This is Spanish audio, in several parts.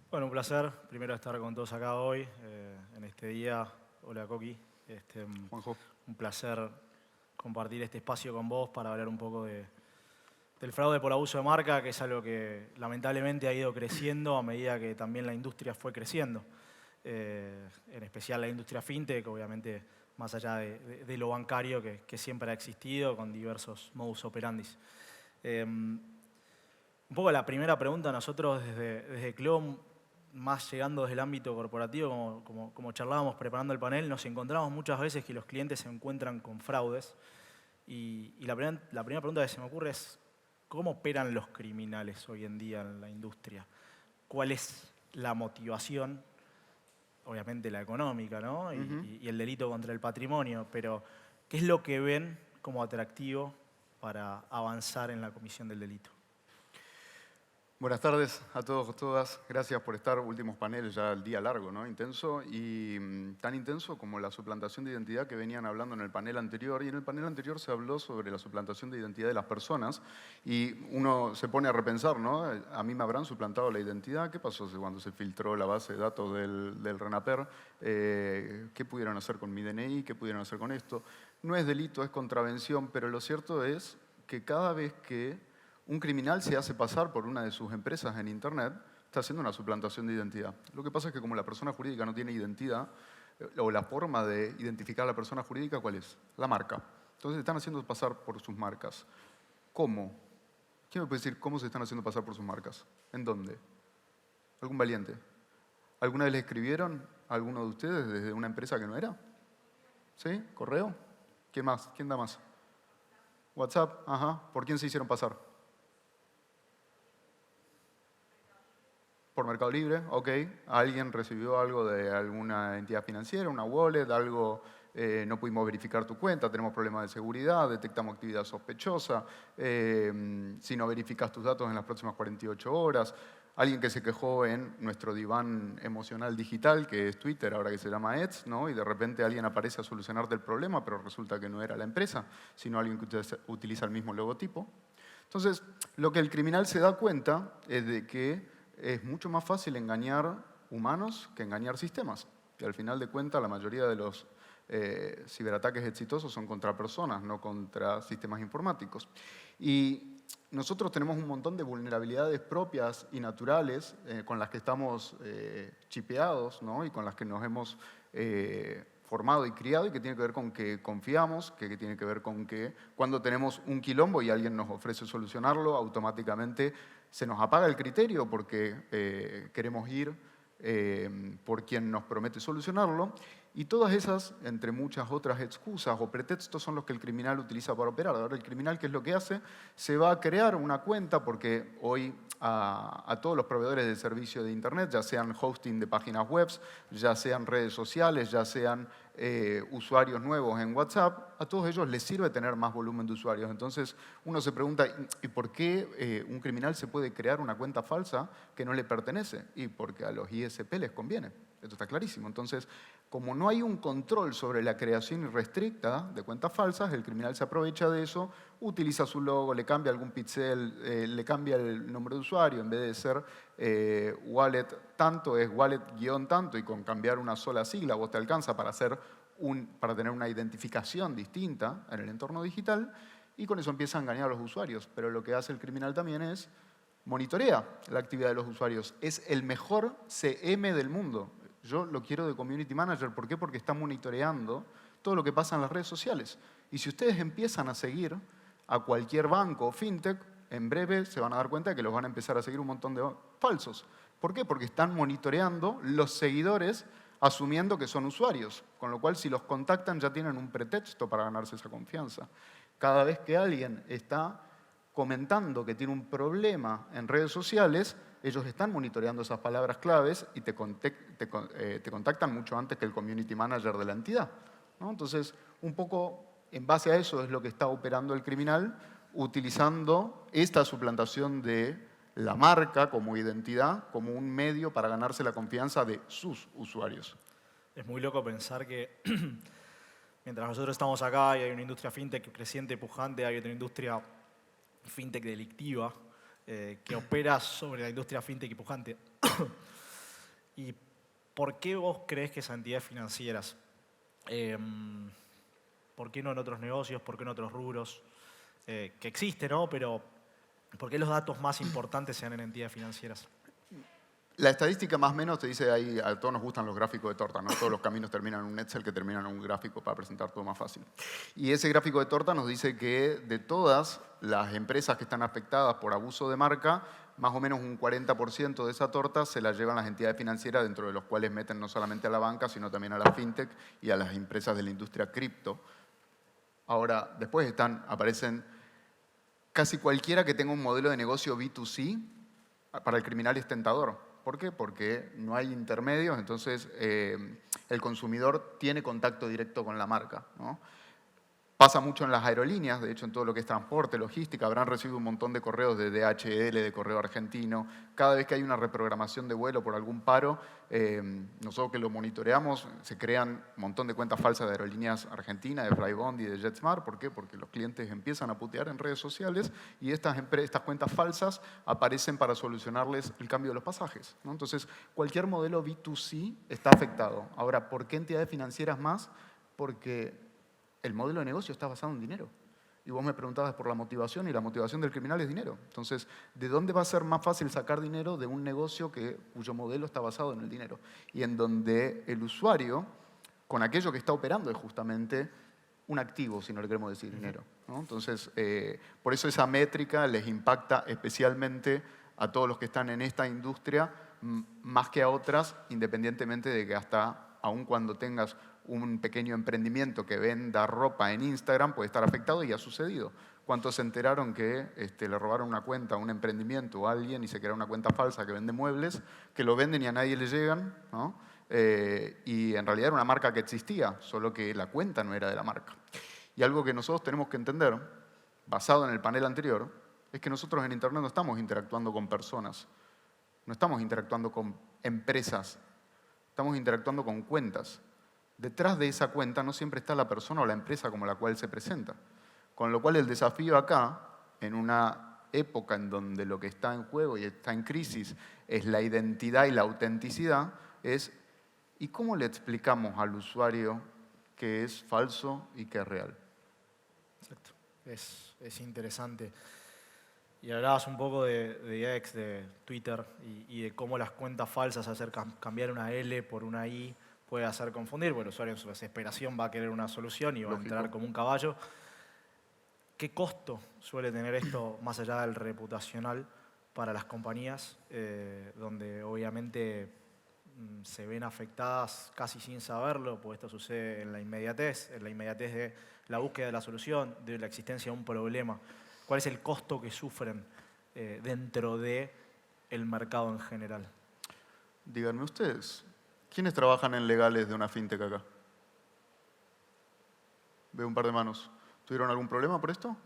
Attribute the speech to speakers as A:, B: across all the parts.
A: Bueno, un placer primero estar con todos acá hoy, en este día. Hola, Coqui.
B: Juanjo.
A: Un placer compartir este espacio con vos para hablar un poco del fraude por abuso de marca, que es algo que lamentablemente ha ido creciendo a medida que también la industria fue creciendo. En especial la industria fintech, obviamente más allá de lo bancario que siempre ha existido con diversos modus operandi. Un poco la primera pregunta, nosotros desde Clom, más llegando desde el ámbito corporativo, como charlábamos preparando el panel, nos encontramos muchas veces que los clientes se encuentran con fraudes. Y la primera pregunta que se me ocurre es, ¿cómo operan los criminales hoy en día en la industria? ¿Cuál es la motivación? Obviamente la económica, ¿no? Y el delito contra el patrimonio, pero ¿qué es lo que ven como atractivo para avanzar en la comisión del delito?
B: Buenas tardes a todos, todas. Gracias por estar. Últimos paneles, ya el día largo, ¿no? Intenso y tan intenso como la suplantación de identidad que venían hablando en el panel anterior. Y en el panel anterior se habló sobre la suplantación de identidad de las personas y uno se pone a repensar, ¿no? A mí me habrán suplantado la identidad. ¿Qué pasó cuando se filtró la base de datos del RENAPER? ¿Qué pudieron hacer con mi DNI? ¿Qué pudieron hacer con esto? No es delito, es contravención, pero lo cierto es que cada vez que un criminal se hace pasar por una de sus empresas en Internet, está haciendo una suplantación de identidad. Lo que pasa es que como la persona jurídica no tiene identidad, o la forma de identificar a la persona jurídica, ¿cuál es? La marca. Entonces están haciendo pasar por sus marcas. ¿Cómo? ¿Quién me puede decir cómo se están haciendo pasar por sus marcas? ¿En dónde? ¿Algún valiente? ¿Alguna vez le escribieron a alguno de ustedes desde una empresa que no era? ¿Sí? ¿Correo? ¿Quién más? ¿Quién da más? ¿WhatsApp? Ajá. ¿Por quién se hicieron pasar? Por Mercado Libre, ok. Alguien recibió algo de alguna entidad financiera, una wallet, algo, no pudimos verificar tu cuenta, tenemos problemas de seguridad, detectamos actividad sospechosa, si no verificas tus datos en las próximas 48 horas. Alguien que se quejó en nuestro diván emocional digital, que es Twitter, ahora que se llama X, ¿no? Y de repente alguien aparece a solucionarte el problema, pero resulta que no era la empresa, sino alguien que utiliza el mismo logotipo. Entonces, lo que el criminal se da cuenta es de que es mucho más fácil engañar humanos que engañar sistemas. Y al final de cuentas, la mayoría de los ciberataques exitosos son contra personas, no contra sistemas informáticos. Y nosotros tenemos un montón de vulnerabilidades propias y naturales con las que estamos chipeados, ¿no? Y con las que nos hemos formado y criado y que tiene que ver con que confiamos, que tiene que ver con que cuando tenemos un quilombo y alguien nos ofrece solucionarlo, automáticamente se nos apaga el criterio porque queremos ir por quien nos promete solucionarlo. Y todas esas, entre muchas otras excusas o pretextos, son los que el criminal utiliza para operar. Ahora, el criminal, ¿qué es lo que hace? Se va a crear una cuenta, porque hoy a todos los proveedores de servicio de Internet, ya sean hosting de páginas web, ya sean redes sociales, ya sean usuarios nuevos en WhatsApp, a todos ellos les sirve tener más volumen de usuarios. Entonces, uno se pregunta, ¿y por qué un criminal se puede crear una cuenta falsa que no le pertenece? Y porque a los ISP les conviene. Esto está clarísimo. Entonces, como no hay un control sobre la creación irrestricta de cuentas falsas, el criminal se aprovecha de eso, utiliza su logo, le cambia algún pixel, le cambia el nombre de usuario, en vez de ser wallet tanto, es wallet-tanto, y con cambiar una sola sigla vos te alcanza para tener una identificación distinta en el entorno digital, y con eso empieza a engañar a los usuarios. Pero lo que hace el criminal también es monitorea la actividad de los usuarios. Es el mejor CM del mundo. Yo lo quiero de Community Manager. ¿Por qué? Porque está monitoreando todo lo que pasa en las redes sociales. Y si ustedes empiezan a seguir a cualquier banco o fintech, en breve se van a dar cuenta de que los van a empezar a seguir un montón de falsos. ¿Por qué? Porque están monitoreando los seguidores asumiendo que son usuarios. Con lo cual, si los contactan, ya tienen un pretexto para ganarse esa confianza. Cada vez que alguien está comentando que tiene un problema en redes sociales, ellos están monitoreando esas palabras claves y te contactan mucho antes que el community manager de la entidad, ¿no? Entonces, un poco en base a eso es lo que está operando el criminal, utilizando esta suplantación de la marca como identidad, como un medio para ganarse la confianza de sus usuarios.
A: Es muy loco pensar que mientras nosotros estamos acá y hay una industria fintech creciente, pujante, hay otra industria fintech delictiva que opera sobre la industria fintech y pujante. ¿Y por qué vos creés que esas entidades financieras, por qué no en otros negocios, por qué en otros rubros, que existen, ¿no? Pero ¿por qué los datos más importantes sean en entidades financieras?
B: La estadística más o menos te dice ahí, a todos nos gustan los gráficos de torta, ¿no? Todos los caminos terminan en un Excel que terminan en un gráfico para presentar todo más fácil. Y ese gráfico de torta nos dice que de todas las empresas que están afectadas por abuso de marca, más o menos un 40% de esa torta se la llevan las entidades financieras, dentro de los cuales meten no solamente a la banca, sino también a la fintech y a las empresas de la industria cripto. Ahora, después aparecen casi cualquiera que tenga un modelo de negocio B2C, para el criminal es tentador. ¿Por qué? Porque no hay intermedios, entonces el consumidor tiene contacto directo con la marca, ¿no? Pasa mucho en las aerolíneas, de hecho en todo lo que es transporte, logística, habrán recibido un montón de correos de DHL, de Correo Argentino. Cada vez que hay una reprogramación de vuelo por algún paro, nosotros que lo monitoreamos, se crean un montón de cuentas falsas de aerolíneas argentinas, de Flybondi, de JetSmart. ¿Por qué? Porque los clientes empiezan a putear en redes sociales y estas cuentas falsas aparecen para solucionarles el cambio de los pasajes, ¿no? Entonces, cualquier modelo B2C está afectado. Ahora, ¿por qué entidades financieras más? Porque el modelo de negocio está basado en dinero. Y vos me preguntabas por la motivación, y la motivación del criminal es dinero. Entonces, ¿de dónde va a ser más fácil sacar dinero de un negocio cuyo modelo está basado en el dinero? Y en donde el usuario, con aquello que está operando, es justamente un activo, si no le queremos decir dinero, ¿no? Entonces, por eso esa métrica les impacta especialmente a todos los que están en esta industria, más que a otras, independientemente de que hasta, aun cuando tengas un pequeño emprendimiento que venda ropa en Instagram, puede estar afectado, y ha sucedido. ¿Cuántos se enteraron que le robaron una cuenta a un emprendimiento o a alguien y se crearon una cuenta falsa que vende muebles, que lo venden y a nadie le llegan, ¿no? Y en realidad era una marca que existía, solo que la cuenta no era de la marca. Y algo que nosotros tenemos que entender, basado en el panel anterior, es que nosotros en Internet no estamos interactuando con personas, no estamos interactuando con empresas, estamos interactuando con cuentas. Detrás de esa cuenta no siempre está la persona o la empresa como la cual se presenta. Con lo cual el desafío acá, en una época en donde lo que está en juego y está en crisis es la identidad y la autenticidad, es ¿y cómo le explicamos al usuario qué es falso y qué es real?
A: Exacto. Es interesante. Y hablabas un poco de X, de Twitter, y de cómo las cuentas falsas, hacer cambiar una L por una I, puede hacer confundir, porque el usuario en su desesperación va a querer una solución y va a entrar como un caballo. ¿Qué costo suele tener esto, más allá del reputacional, para las compañías, donde obviamente se ven afectadas casi sin saberlo, porque esto sucede en la inmediatez de la búsqueda de la solución, de la existencia de un problema? ¿Cuál es el costo que sufren dentro del mercado en general?
B: Díganme ustedes, ¿quiénes trabajan en legales de una fintech acá? Veo un par de manos. ¿Tuvieron algún problema por esto?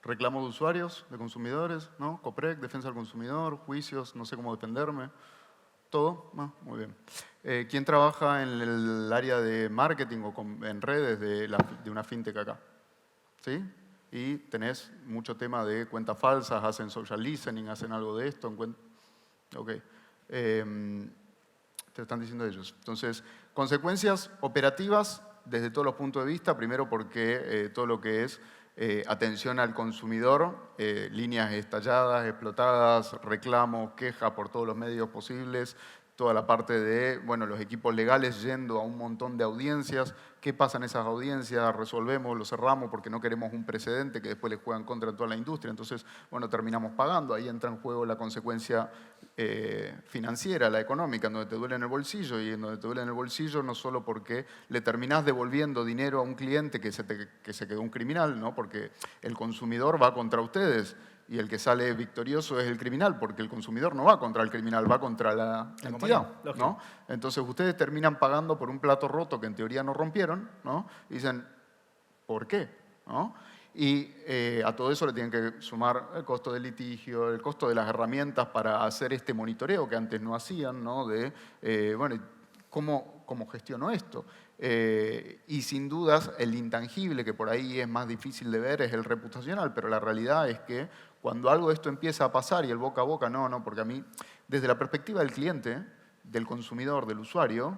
B: ¿Reclamo de usuarios, de consumidores? ¿No? ¿COPREC, defensa del consumidor, juicios, no sé cómo defenderme? ¿Todo? Ah, muy bien. ¿Quién trabaja en el área de marketing o en redes de una fintech acá? ¿Sí? Y tenés mucho tema de cuentas falsas, hacen social listening, hacen algo de esto. Ok. Te están diciendo ellos. Entonces, consecuencias operativas desde todos los puntos de vista. Primero porque todo lo que es atención al consumidor, líneas estalladas, explotadas, reclamos, quejas por todos los medios posibles, toda la parte de, bueno, los equipos legales yendo a un montón de audiencias. ¿Qué pasa en esas audiencias? Resolvemos, lo cerramos porque no queremos un precedente que después le juegan contra toda la industria. Entonces, bueno, terminamos pagando. Ahí entra en juego la consecuencia financiera, la económica, en donde te duele en el bolsillo. Y en donde te duele en el bolsillo no solo porque le terminás devolviendo dinero a un cliente que se quedó un criminal, ¿no? Porque el consumidor va contra ustedes. Y el que sale victorioso es el criminal, porque el consumidor no va contra el criminal, va contra la entidad, ¿no? Entonces ustedes terminan pagando por un plato roto que en teoría no rompieron, ¿no? Y dicen, ¿por qué? ¿No? Y a todo eso le tienen que sumar el costo del litigio, el costo de las herramientas para hacer este monitoreo que antes no hacían, ¿no? De, bueno, ¿cómo gestiono esto? Y sin dudas el intangible, que por ahí es más difícil de ver, es el reputacional, pero la realidad es que cuando algo de esto empieza a pasar y el boca a boca, no, porque a mí, desde la perspectiva del cliente, del consumidor, del usuario,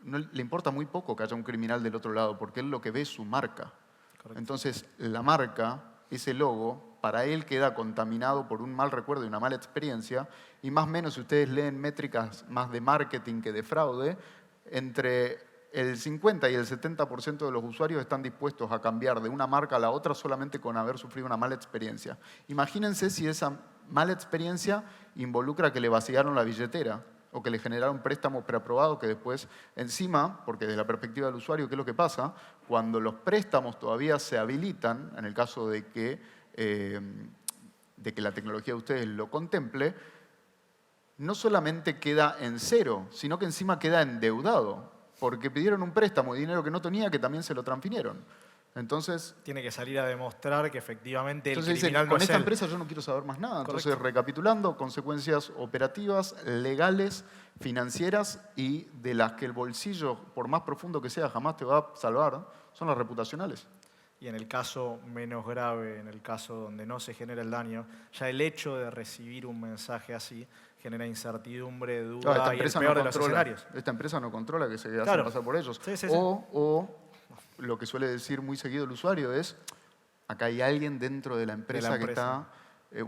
B: no, le importa muy poco que haya un criminal del otro lado, porque él lo que ve es su marca.
A: Correcto.
B: Entonces, la marca, ese logo, para él queda contaminado por un mal recuerdo y una mala experiencia, y más o menos si ustedes leen métricas más de marketing que de fraude, entre el 50 y el 70% de los usuarios están dispuestos a cambiar de una marca a la otra solamente con haber sufrido una mala experiencia. Imagínense si esa mala experiencia involucra que le vaciaron la billetera o que le generaron préstamos preaprobados que después, encima, porque desde la perspectiva del usuario, ¿qué es lo que pasa? Cuando los préstamos todavía se habilitan, en el caso de que la tecnología de ustedes lo contemple, no solamente queda en cero, sino que encima queda endeudado, porque pidieron un préstamo de dinero que no tenía, que también se lo transfirieron. Entonces,
A: tiene que salir a demostrar que efectivamente el
B: dicen,
A: criminal no
B: con
A: es
B: esta
A: él.
B: empresa yo no quiero saber más nada.
A: Correcto.
B: Entonces, recapitulando, consecuencias operativas, legales, financieras y de las que el bolsillo, por más profundo que sea, jamás te va a salvar, son las reputacionales.
A: Y en el caso menos grave, en el caso donde no se genera el daño, ya el hecho de recibir un mensaje así genera incertidumbre, duda
B: Esta
A: y el
B: empresa
A: peor
B: no
A: de los
B: controla,
A: escenarios.
B: esta empresa no controla que se hacen
A: Claro.
B: pasar por ellos.
A: Sí, sí, sí.
B: O lo que suele decir muy seguido el usuario es, acá hay alguien dentro de la empresa, que está,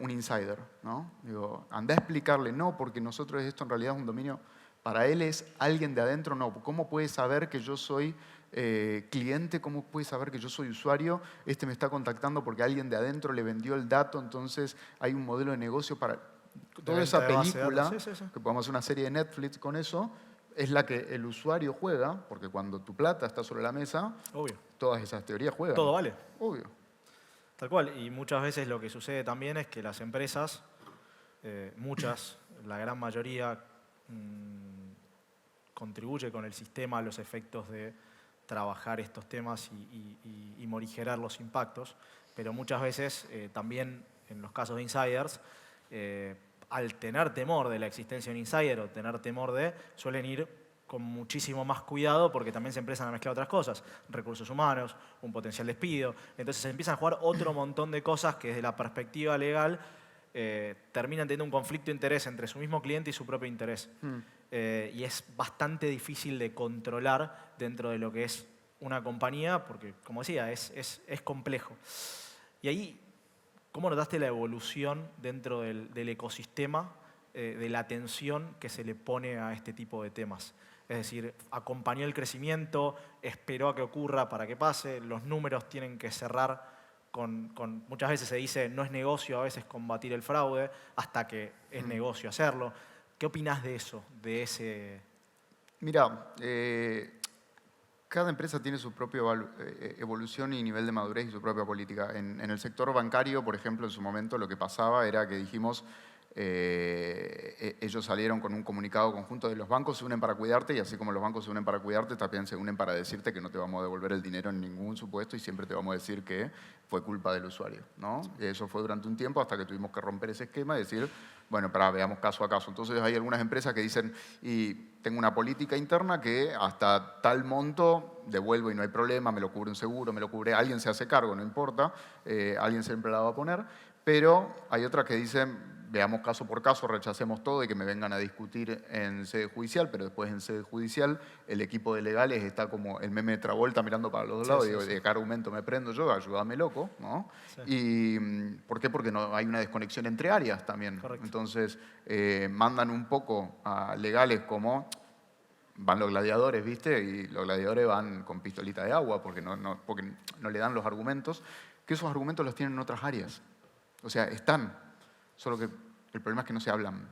B: un insider, ¿no? Digo, anda a explicarle, no, porque nosotros esto en realidad es un dominio, para él es alguien de adentro, no. ¿Cómo puede saber que yo soy cliente? ¿Cómo puede saber que yo soy usuario? Este me está contactando porque alguien de adentro le vendió el dato, entonces hay un modelo de negocio para... Toda esa película, que podemos hacer una serie de Netflix con eso, es la que el usuario juega, porque cuando tu plata está sobre la mesa,
A: Obvio.
B: todas esas teorías juegan.
A: Todo vale.
B: Obvio.
A: Tal cual. Y muchas veces lo que sucede también es que las empresas, muchas, la gran mayoría, contribuye con el sistema a los efectos de trabajar estos temas y morigerar los impactos, pero muchas veces también en los casos de insiders, al tener temor de la existencia de un insider o tener temor de, suelen ir con muchísimo más cuidado porque también se empiezan a mezclar otras cosas, recursos humanos, un potencial despido, entonces se empiezan a jugar otro montón de cosas que desde la perspectiva legal terminan teniendo un conflicto de interés entre su mismo cliente y su propio interés. Y es bastante difícil de controlar dentro de lo que es una compañía porque, como decía, es complejo. Y ahí, ¿cómo notaste la evolución dentro del ecosistema de la atención que se le pone a este tipo de temas? Es decir, acompañó el crecimiento, esperó a que ocurra para que pase, los números tienen que cerrar con muchas veces se dice no es negocio a veces combatir el fraude hasta que es negocio hacerlo. ¿Qué opinás de eso, de ese...?
B: Mira, cada empresa tiene su propia evolución y nivel de madurez y su propia política. En el sector bancario, por ejemplo, en su momento lo que pasaba era que dijimos, ellos salieron con un comunicado conjunto de los bancos se unen para cuidarte y así como los bancos se unen para cuidarte, también se unen para decirte que no te vamos a devolver el dinero en ningún supuesto y siempre te vamos a decir que fue culpa del usuario, ¿no? Eso fue durante un tiempo hasta que tuvimos que romper ese esquema y decir, bueno, veamos caso a caso. Entonces hay algunas empresas que dicen, y tengo una política interna que hasta tal monto devuelvo y no hay problema, me lo cubre un seguro, me lo cubre, alguien se hace cargo, no importa, alguien siempre la va a poner, pero hay otras que dicen, veamos caso por caso, rechacemos todo y que me vengan a discutir en sede judicial, pero después en sede judicial el equipo de legales está como el meme de Travolta mirando para los dos lados y digo, ¿de qué argumento me prendo yo? Ayúdame loco, ¿no? Sí. ¿Y por qué? Porque no, hay una desconexión entre áreas también. Correcto. Entonces mandan un poco a legales como van los gladiadores, ¿viste? Y los gladiadores van con pistolita de agua porque porque no le dan los argumentos, que esos argumentos los tienen en otras áreas. O sea, están, solo que el problema es que no se hablan.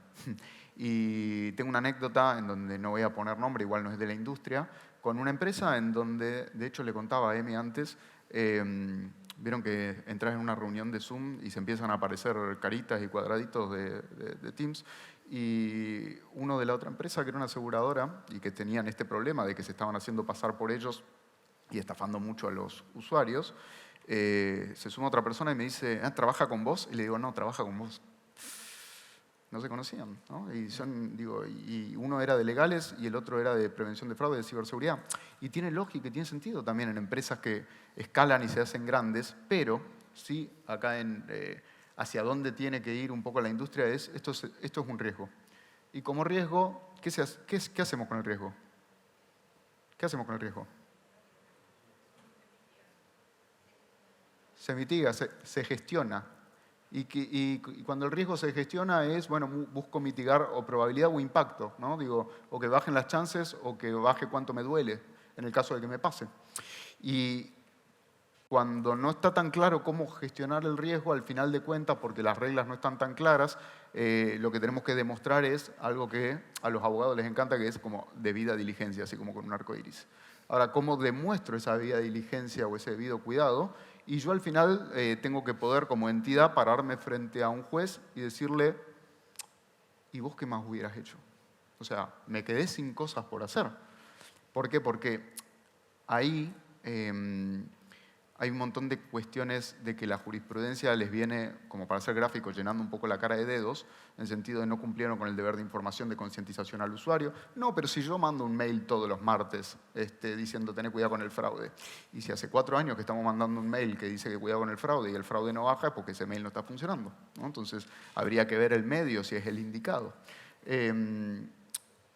B: Y tengo una anécdota en donde no voy a poner nombre, igual no es de la industria, con una empresa en donde, de hecho le contaba a Emi antes, vieron que entras en una reunión de Zoom y se empiezan a aparecer caritas y cuadraditos de Teams, y uno de la otra empresa, que era una aseguradora y que tenían este problema de que se estaban haciendo pasar por ellos y estafando mucho a los usuarios, se suma otra persona y me dice, ¿trabaja con vos? Y le digo, no, trabaja con vos. No se conocían, ¿no? Y uno era de legales y el otro era de prevención de fraude, de ciberseguridad. Y tiene lógica y tiene sentido también en empresas que escalan y se hacen grandes, pero sí, acá hacia dónde tiene que ir un poco la industria esto es un riesgo. Y como riesgo ¿qué hacemos con el riesgo? ¿Qué hacemos con el riesgo? Se mitiga, se gestiona. Y cuando el riesgo se gestiona es, bueno, busco mitigar o probabilidad o impacto, ¿no? Digo, o que bajen las chances o que baje cuánto me duele, en el caso de que me pase. Y cuando no está tan claro cómo gestionar el riesgo, al final de cuentas, porque las reglas no están tan claras, lo que tenemos que demostrar es algo que a los abogados les encanta, que es como debida diligencia, así como con un arco iris. Ahora, ¿cómo demuestro esa debida diligencia o ese debido cuidado? Y yo al final tengo que poder, como entidad, pararme frente a un juez y decirle, ¿y vos qué más hubieras hecho? O sea, me quedé sin cosas por hacer. ¿Por qué? Porque ahí hay un montón de cuestiones de que la jurisprudencia les viene, como para hacer gráficos, llenando un poco la cara de dedos, en el sentido de no cumplieron con el deber de información, de concientización al usuario. No, pero si yo mando un mail todos los martes diciendo tené cuidado con el fraude, y si hace 4 años que estamos mandando un mail que dice que cuidado con el fraude y el fraude no baja, es porque ese mail no está funcionando, ¿no? Entonces, habría que ver el medio si es el indicado.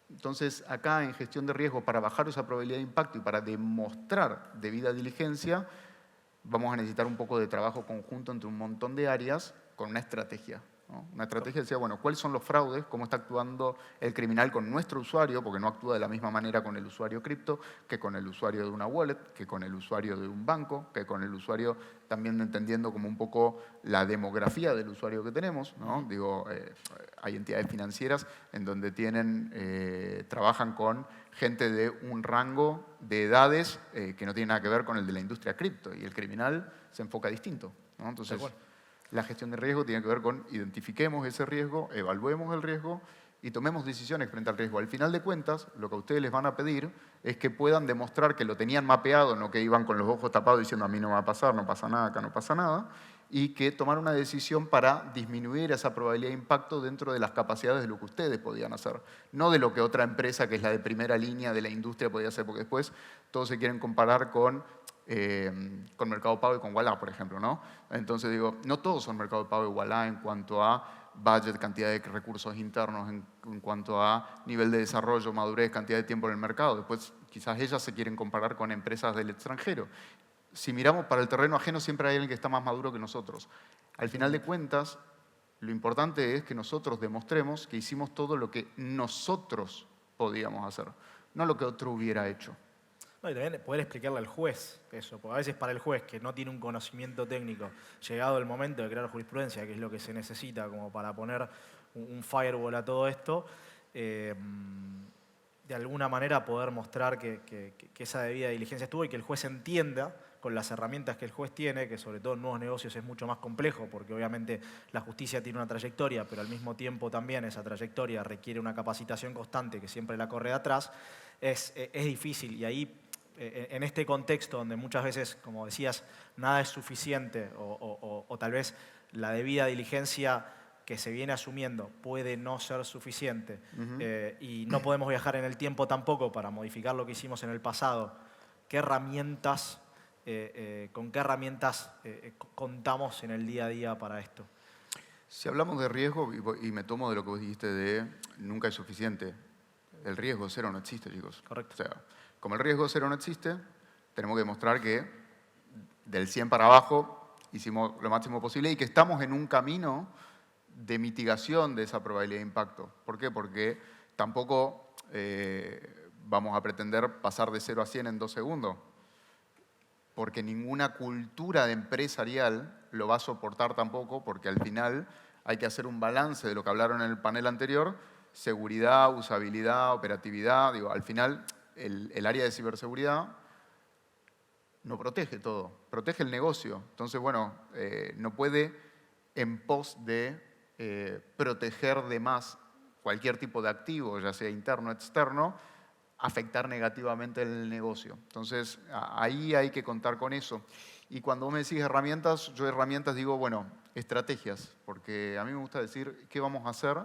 B: Entonces, acá en gestión de riesgo, para bajar esa probabilidad de impacto y para demostrar debida diligencia, vamos a necesitar un poco de trabajo conjunto entre un montón de áreas con una estrategia, ¿no? Una estrategia decía, bueno, ¿cuáles son los fraudes? ¿Cómo está actuando el criminal con nuestro usuario? Porque no actúa de la misma manera con el usuario cripto que con el usuario de una wallet, que con el usuario de un banco, que con el usuario también entendiendo como un poco la demografía del usuario que tenemos, ¿no? Digo, hay entidades financieras en donde trabajan con gente de un rango de edades que no tiene nada que ver con el de la industria cripto, y el criminal se enfoca distinto, ¿no? Entonces, la gestión de riesgo tiene que ver con identifiquemos ese riesgo, evaluemos el riesgo y tomemos decisiones frente al riesgo. Al final de cuentas, lo que a ustedes les van a pedir es que puedan demostrar que lo tenían mapeado, no que iban con los ojos tapados diciendo a mí no va a pasar, no pasa nada, acá no pasa nada, y que tomar una decisión para disminuir esa probabilidad de impacto dentro de las capacidades de lo que ustedes podían hacer. No de lo que otra empresa, que es la de primera línea de la industria, podía hacer, porque después todos se quieren comparar con Mercado Pago y con Ualá, por ejemplo, ¿no? Entonces digo, no todos son Mercado Pago y Ualá en cuanto a budget, cantidad de recursos internos, en cuanto a nivel de desarrollo, madurez, cantidad de tiempo en el mercado. Después quizás ellas se quieren comparar con empresas del extranjero. Si miramos para el terreno ajeno, siempre hay alguien que está más maduro que nosotros. Al final de cuentas, lo importante es que nosotros demostremos que hicimos todo lo que nosotros podíamos hacer, no lo que otro hubiera hecho.
A: No, y también poder explicarle al juez eso, porque a veces para el juez que no tiene un conocimiento técnico, llegado el momento de crear jurisprudencia, que es lo que se necesita como para poner un firewall a todo esto, de alguna manera poder mostrar que esa debida diligencia estuvo y que el juez entienda con las herramientas que el juez tiene, que sobre todo en nuevos negocios es mucho más complejo, porque obviamente la justicia tiene una trayectoria, pero al mismo tiempo también esa trayectoria requiere una capacitación constante que siempre la corre de atrás, es difícil. Y ahí, en este contexto donde muchas veces, como decías, nada es suficiente o tal vez la debida diligencia que se viene asumiendo puede no ser suficiente y no podemos viajar en el tiempo tampoco para modificar lo que hicimos en el pasado, ¿qué herramientas, con qué herramientas contamos en el día a día para esto?
B: Si hablamos de riesgo, y me tomo de lo que vos dijiste de nunca es suficiente, el riesgo cero no existe, chicos.
A: Correcto.
B: O sea, como el riesgo cero no existe, tenemos que demostrar que del 100 para abajo hicimos lo máximo posible y que estamos en un camino de mitigación de esa probabilidad de impacto. ¿Por qué? Porque tampoco vamos a pretender pasar de 0 a 100 en 2 segundos, porque ninguna cultura empresarial lo va a soportar tampoco, porque al final hay que hacer un balance de lo que hablaron en el panel anterior, seguridad, usabilidad, operatividad. Digo, al final el área de ciberseguridad no protege todo, protege el negocio. Entonces, bueno, no puede en pos de proteger de más cualquier tipo de activo, ya sea interno o externo, afectar negativamente el negocio. Entonces, ahí hay que contar con eso. Y cuando vos me decís herramientas, yo herramientas digo, bueno, estrategias, porque a mí me gusta decir qué vamos a hacer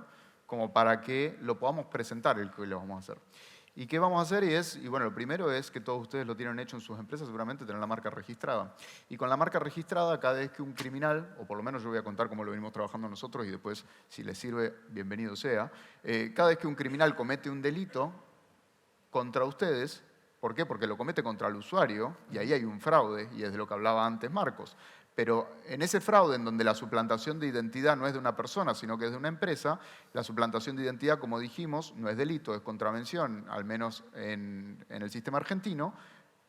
B: como para que lo podamos presentar el que lo vamos a hacer. ¿Y qué vamos a hacer? Y bueno, lo primero es que todos ustedes lo tienen hecho en sus empresas, seguramente tener la marca registrada. Y con la marca registrada, cada vez que un criminal, o por lo menos yo voy a contar cómo lo venimos trabajando nosotros y después, si les sirve, bienvenido sea, cada vez que un criminal comete un delito contra ustedes, ¿por qué? Porque lo comete contra el usuario, y ahí hay un fraude, y es de lo que hablaba antes Marcos. Pero en ese fraude en donde la suplantación de identidad no es de una persona, sino que es de una empresa, la suplantación de identidad, como dijimos, no es delito, es contravención, al menos en el sistema argentino,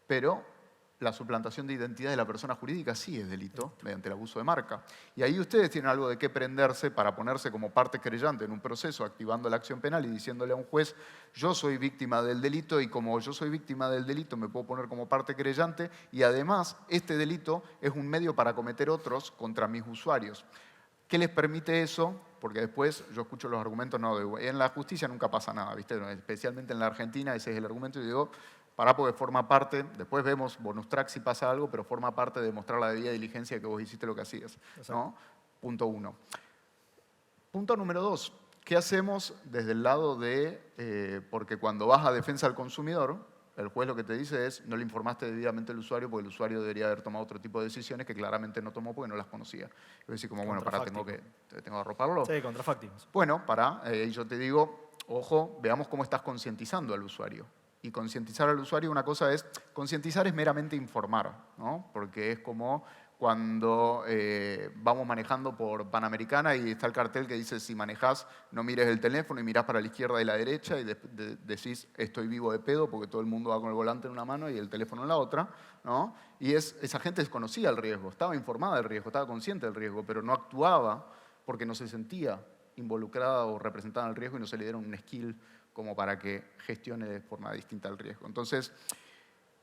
B: pero la suplantación de identidad de la persona jurídica sí es delito, mediante el abuso de marca. Y ahí ustedes tienen algo de qué prenderse para ponerse como parte querellante en un proceso, activando la acción penal y diciéndole a un juez, yo soy víctima del delito y como yo soy víctima del delito me puedo poner como parte querellante y además este delito es un medio para cometer otros contra mis usuarios. ¿Qué les permite eso? Porque después yo escucho los argumentos, no, en la justicia nunca pasa nada, ¿viste? Especialmente en la Argentina, ese es el argumento y digo, pará porque forma parte, después vemos bonus track si pasa algo, pero forma parte de demostrar la debida diligencia de que vos hiciste lo que hacías, ¿no? Punto 1. Punto número 2. ¿Qué hacemos desde el lado de, porque cuando vas a defensa del consumidor, el juez lo que te dice es, no le informaste debidamente al usuario porque el usuario debería haber tomado otro tipo de decisiones que claramente no tomó porque no las conocía. Es decir, como, bueno, pará, tengo que arroparlo.
A: Sí, contrafácticos.
B: Bueno, pará, y yo te digo, ojo, veamos cómo estás concientizando al usuario. Y concientizar al usuario, una cosa es, concientizar es meramente informar, ¿no? Porque es como cuando vamos manejando por Panamericana y está el cartel que dice, si manejás, no mires el teléfono y mirás para la izquierda y la derecha y decís, estoy vivo de pedo porque todo el mundo va con el volante en una mano y el teléfono en la otra, ¿no? Y esa gente desconocía el riesgo, estaba informada del riesgo, estaba consciente del riesgo, pero no actuaba porque no se sentía involucrada o representada en el riesgo y no se le dieron un skill como para que gestione de forma distinta el riesgo. Entonces,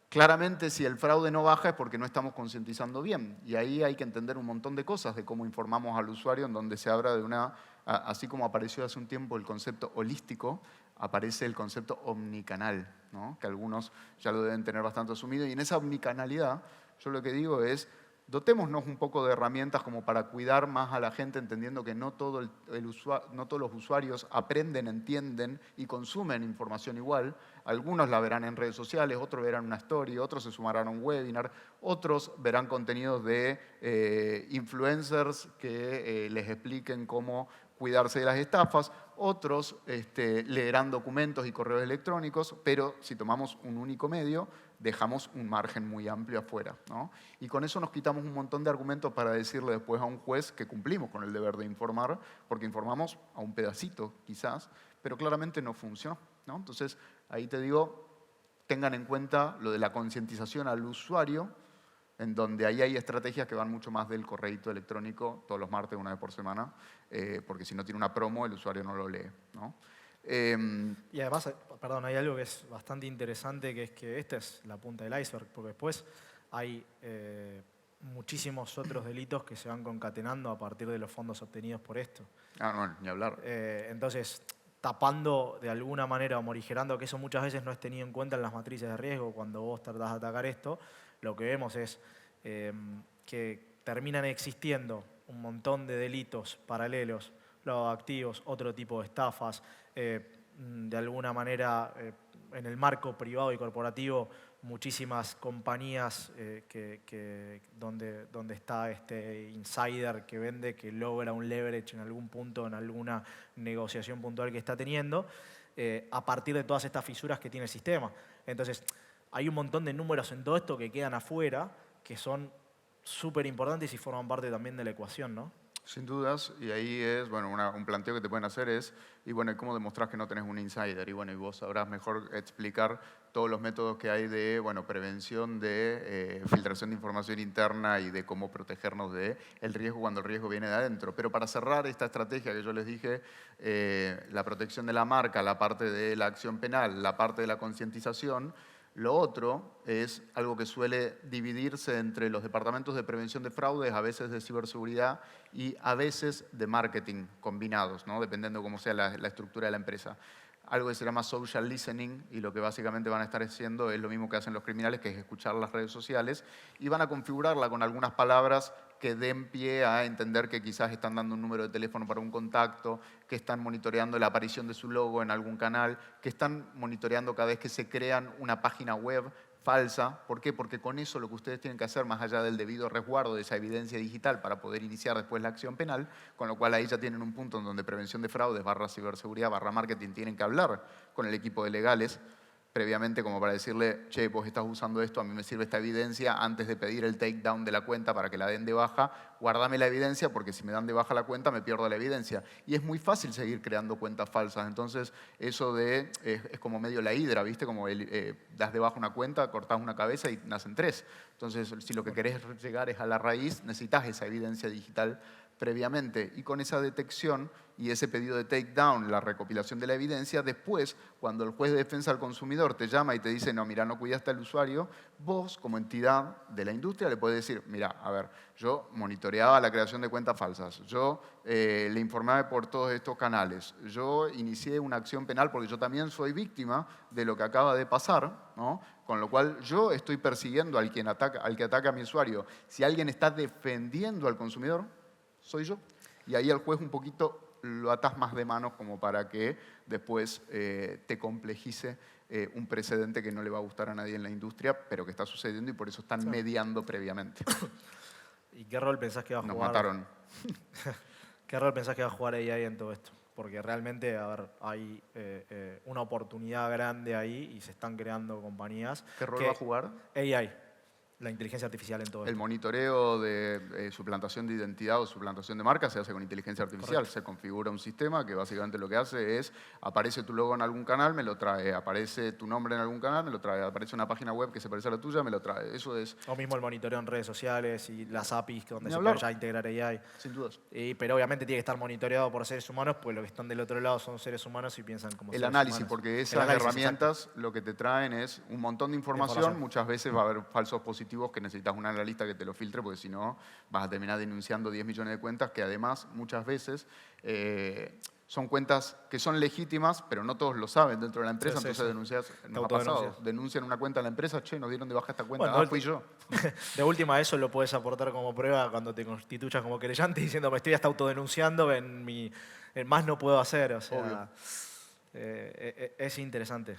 B: claramente si el fraude no baja es porque no estamos concientizando bien. Y ahí hay que entender un montón de cosas de cómo informamos al usuario en donde se habla de una, así como apareció hace un tiempo el concepto holístico, aparece el concepto omnicanal, ¿no? Que algunos ya lo deben tener bastante asumido. Y en esa omnicanalidad, yo lo que digo es, dotémonos un poco de herramientas como para cuidar más a la gente, entendiendo que no todos los usuarios aprenden, entienden y consumen información igual. Algunos la verán en redes sociales, otros verán una story, otros se sumarán a un webinar, otros verán contenidos de influencers que les expliquen cómo cuidarse de las estafas, otros leerán documentos y correos electrónicos, pero si tomamos un único medio, dejamos un margen muy amplio afuera, ¿no? Y con eso nos quitamos un montón de argumentos para decirle después a un juez que cumplimos con el deber de informar, porque informamos a un pedacito quizás, pero claramente no funcionó, ¿no? Entonces, ahí te digo, tengan en cuenta lo de la concientización al usuario, en donde ahí hay estrategias que van mucho más del correíto electrónico todos los martes, una vez por semana, porque si no tiene una promo, el usuario no lo lee, ¿no?
A: Y además, perdón, hay algo que es bastante interesante, que es que esta es la punta del iceberg, porque después hay muchísimos otros delitos que se van concatenando a partir de los fondos obtenidos por esto.
B: No, ni hablar.
A: Entonces, tapando de alguna manera o morigerando, que eso muchas veces no es tenido en cuenta en las matrices de riesgo cuando vos tratás de atacar esto, lo que vemos es que terminan existiendo un montón de delitos paralelos, lavado de activos, otro tipo de estafas, de alguna manera en el marco privado y corporativo muchísimas compañías donde está este insider que vende, que logra un leverage en algún punto, en alguna negociación puntual que está teniendo, a partir de todas estas fisuras que tiene el sistema. Entonces, hay un montón de números en todo esto que quedan afuera, que son súper importantes y forman parte también de la ecuación, ¿no?
B: Sin dudas, y ahí es, bueno, un planteo que te pueden hacer es, y bueno, ¿cómo demostrás que no tenés un insider? Y bueno, y vos sabrás mejor explicar todos los métodos que hay de, bueno, prevención de filtración de información interna y de cómo protegernos del riesgo cuando el riesgo viene de adentro. Pero para cerrar esta estrategia que yo les dije, la protección de la marca, la parte de la acción penal, la parte de la concientización, lo otro es algo que suele dividirse entre los departamentos de prevención de fraudes, a veces de ciberseguridad y a veces de marketing combinados, ¿no? Dependiendo cómo sea la estructura de la empresa. algo que se llama social listening, y lo que básicamente van a estar haciendo es lo mismo que hacen los criminales, que es escuchar las redes sociales, y van a configurarla con algunas palabras que den pie a entender que quizás están dando un número de teléfono para un contacto, que están monitoreando la aparición de su logo en algún canal, que están monitoreando cada vez que se crean una página web falsa. ¿Por qué? Porque con eso lo que ustedes tienen que hacer, más allá del debido resguardo de esa evidencia digital para poder iniciar después la acción penal, con lo cual ahí ya tienen un punto en donde prevención de fraudes, /ciberseguridad, /marketing, tienen que hablar con el equipo de legales previamente como para decirle, che, vos estás usando esto, a mí me sirve esta evidencia, antes de pedir el takedown de la cuenta para que la den de baja, guardame la evidencia porque si me dan de baja la cuenta me pierdo la evidencia. Y es muy fácil seguir creando cuentas falsas, entonces eso es como medio la hidra, ¿viste? Como das de baja una cuenta, cortás una cabeza y nacen 3. Entonces, si lo que querés llegar es a la raíz, necesitas esa evidencia digital previamente, y con esa detección y ese pedido de takedown, la recopilación de la evidencia, después, cuando el juez de defensa del consumidor te llama y te dice, no, mira, no cuidaste al usuario, vos, como entidad de la industria, le puedes decir, mira, a ver, yo monitoreaba la creación de cuentas falsas, yo le informaba por todos estos canales, yo inicié una acción penal porque yo también soy víctima de lo que acaba de pasar, ¿no? Con lo cual yo estoy persiguiendo al que ataca a mi usuario. Si alguien está defendiendo al consumidor, soy yo. Y ahí el juez un poquito lo atás más de manos como para que después te complejice un precedente que no le va a gustar a nadie en la industria, pero que está sucediendo y por eso están mediando previamente.
A: ¿Y qué rol pensás que va a jugar?
B: Nos mataron.
A: ¿Qué rol pensás que va a jugar AI en todo esto? Porque realmente, a ver, hay una oportunidad grande ahí y se están creando compañías.
B: ¿Qué rol va a jugar?
A: AI, la inteligencia artificial en todo esto.
B: El monitoreo de suplantación de identidad o suplantación de marca se hace con inteligencia artificial. Correcto. Se configura un sistema que básicamente lo que hace es, aparece tu logo en algún canal, me lo trae. Aparece tu nombre en algún canal, me lo trae. Aparece una página web que se parece a la tuya, me lo trae. Eso es...
A: O mismo el monitoreo en redes sociales y las APIs donde se puede ya integrar AI.
B: Sin dudas.
A: Pero obviamente tiene que estar monitoreado por seres humanos, pues los que están del otro lado son seres humanos y piensan como seres humanos.
B: El análisis, porque esas herramientas lo que te traen es un montón de información. Muchas veces va a haber falsos positivos que necesitas un analista que te lo filtre, porque si no vas a terminar denunciando 10 millones de cuentas que además muchas veces son cuentas que son legítimas, pero no todos lo saben dentro de la empresa, entonces denuncias, nos ha pasado, denuncian una cuenta en la empresa, che, nos dieron de baja esta cuenta, bueno, fui yo.
A: De última, eso lo puedes aportar como prueba cuando te constituyas como querellante diciendo, me estoy hasta autodenunciando, en más no puedo hacer, o sea... es interesante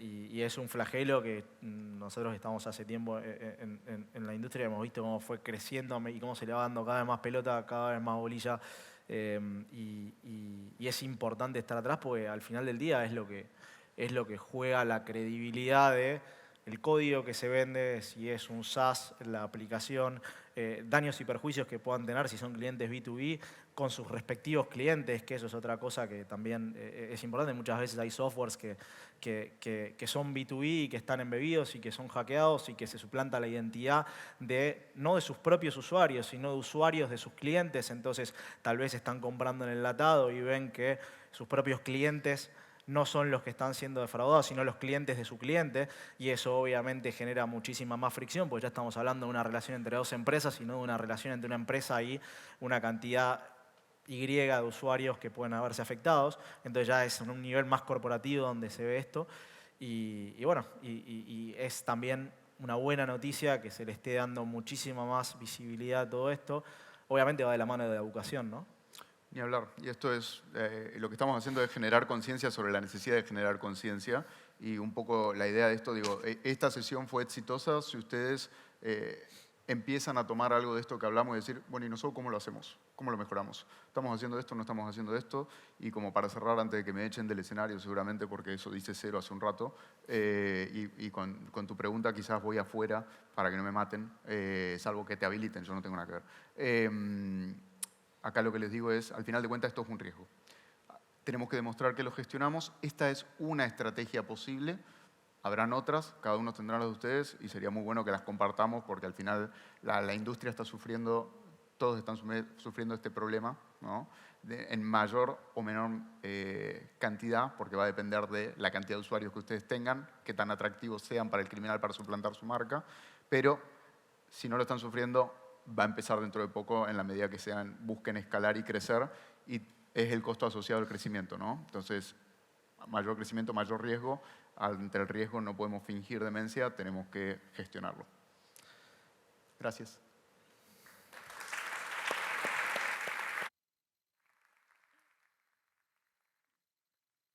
A: y es un flagelo que nosotros estamos hace tiempo en la industria, hemos visto cómo fue creciendo y cómo se le va dando cada vez más pelota, cada vez más bolilla y es importante estar atrás porque al final del día es lo que juega la credibilidad de el código que se vende, si es un SaaS, la aplicación, daños y perjuicios que puedan tener si son clientes B2B con sus respectivos clientes, que eso es otra cosa que también es importante. Muchas veces hay softwares que son B2B y que están embebidos y que son hackeados y que se suplanta la identidad no de sus propios usuarios, sino de usuarios de sus clientes. Entonces, tal vez están comprando en el enlatado y ven que sus propios clientes no son los que están siendo defraudados, sino los clientes de su cliente, y eso obviamente genera muchísima más fricción, porque ya estamos hablando de una relación entre dos empresas y no de una relación entre una empresa y una cantidad Y de usuarios que pueden haberse afectados. Entonces ya es en un nivel más corporativo donde se ve esto. Y bueno, es también una buena noticia que se le esté dando muchísima más visibilidad a todo esto. Obviamente va de la mano de la educación, ¿no?
B: Ni hablar. Y esto es, lo que estamos haciendo es generar conciencia sobre la necesidad de generar conciencia. Y un poco la idea de esto, digo, esta sesión fue exitosa si ustedes empiezan a tomar algo de esto que hablamos y decir, bueno, ¿y nosotros cómo lo hacemos? ¿Cómo lo mejoramos? ¿Estamos haciendo esto? ¿No estamos haciendo esto? Y como para cerrar, antes de que me echen del escenario, seguramente, porque eso dice cero hace un rato, y con tu pregunta quizás voy afuera para que no me maten, salvo que te habiliten, yo no tengo nada que ver. Acá lo que les digo es, al final de cuentas, esto es un riesgo. Tenemos que demostrar que lo gestionamos. Esta es una estrategia posible. Habrán otras, cada uno tendrá las de ustedes y sería muy bueno que las compartamos porque al final la industria está sufriendo, todos están sufriendo este problema, ¿no? En mayor o menor cantidad, porque va a depender de la cantidad de usuarios que ustedes tengan, qué tan atractivos sean para el criminal para suplantar su marca, pero si no lo están sufriendo, va a empezar dentro de poco en la medida que busquen escalar y crecer, y es el costo asociado al crecimiento, ¿no? Entonces, mayor crecimiento, mayor riesgo. Ante el riesgo no podemos fingir demencia, tenemos que gestionarlo. Gracias.